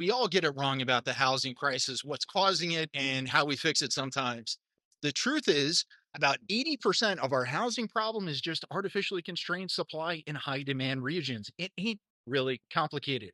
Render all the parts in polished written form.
We all get it wrong about the housing crisis, what's causing it, and how we fix it sometimes. The truth is, about 80% of our housing problem is just artificially constrained supply in high demand regions. It ain't really complicated.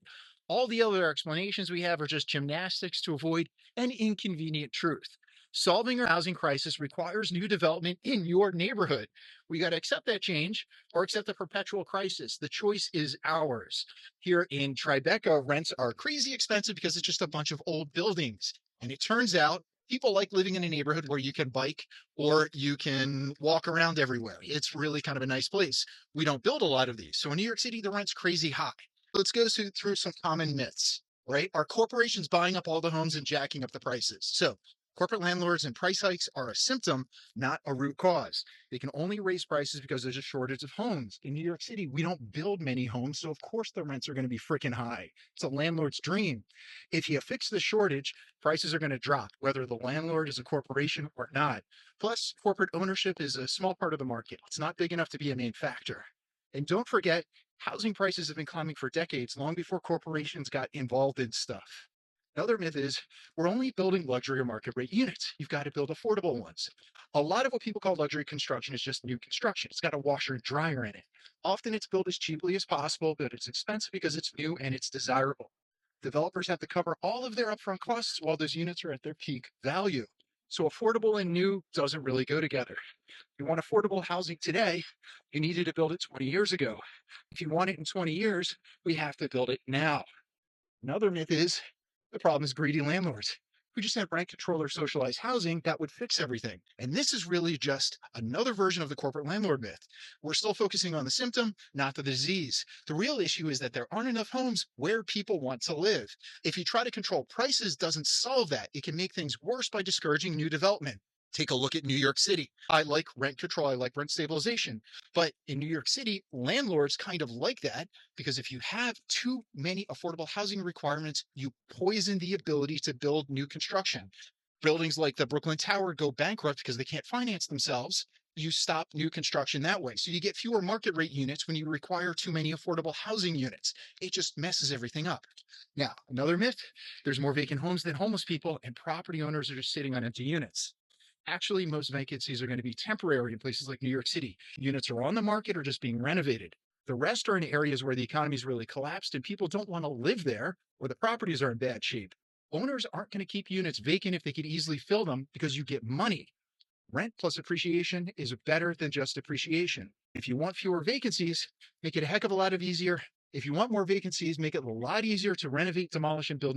All the other explanations we have are just gymnastics to avoid an inconvenient truth. Solving our housing crisis requires new development in your neighborhood. We got to accept that change or accept the perpetual crisis. The choice is ours. Here in Tribeca, rents are crazy expensive because it's just a bunch of old buildings. And it turns out people like living in a neighborhood where you can bike or you can walk around everywhere. It's really kind of a nice place. We don't build a lot of these. So in New York City, the rent's crazy high. Let's go through some common myths, right? Are corporations buying up all the homes and jacking up the prices? So corporate landlords and price hikes are a symptom, not a root cause. They can only raise prices because there's a shortage of homes. In New York City, we don't build many homes, so of course the rents are going to be freaking high. It's a landlord's dream. If you fix the shortage, prices are going to drop, whether the landlord is a corporation or not. Plus, corporate ownership is a small part of the market. It's not big enough to be a main factor. And don't forget, housing prices have been climbing for decades, long before corporations got involved in stuff. Another myth is we're only building luxury or market rate units. You've got to build affordable ones. A lot of what people call luxury construction is just new construction. It's got a washer and dryer in it. Often it's built as cheaply as possible, but it's expensive because it's new and it's desirable. Developers have to cover all of their upfront costs while those units are at their peak value. So affordable and new doesn't really go together. If you want affordable housing today, you needed to build it 20 years ago. If you want it in 20 years, we have to build it now. Another myth is the problem is greedy landlords. If we just had rent control or socialized housing, that would fix everything. And this is really just another version of the corporate landlord myth. We're still focusing on the symptom, not the disease. The real issue is that there aren't enough homes where people want to live. If you try to control prices, doesn't solve that. It can make things worse by discouraging new development. Take a look at New York City. I like rent control, I like rent stabilization. But in New York City, landlords kind of like that because if you have too many affordable housing requirements, you poison the ability to build new construction. Buildings like the Brooklyn Tower go bankrupt because they can't finance themselves. You stop new construction that way. So you get fewer market rate units when you require too many affordable housing units. It just messes everything up. Now, another myth, there's more vacant homes than homeless people, and property owners are just sitting on empty units. Actually, most vacancies are going to be temporary in places like New York City. Units are on the market or just being renovated. The rest are in areas where the economy's really collapsed and people don't want to live there or the properties are in bad shape. Owners aren't going to keep units vacant if they could easily fill them because you get money. Rent plus appreciation is better than just appreciation. If you want fewer vacancies, make it a heck of a lot easier. If you want more vacancies, make it a lot easier to renovate, demolish, and build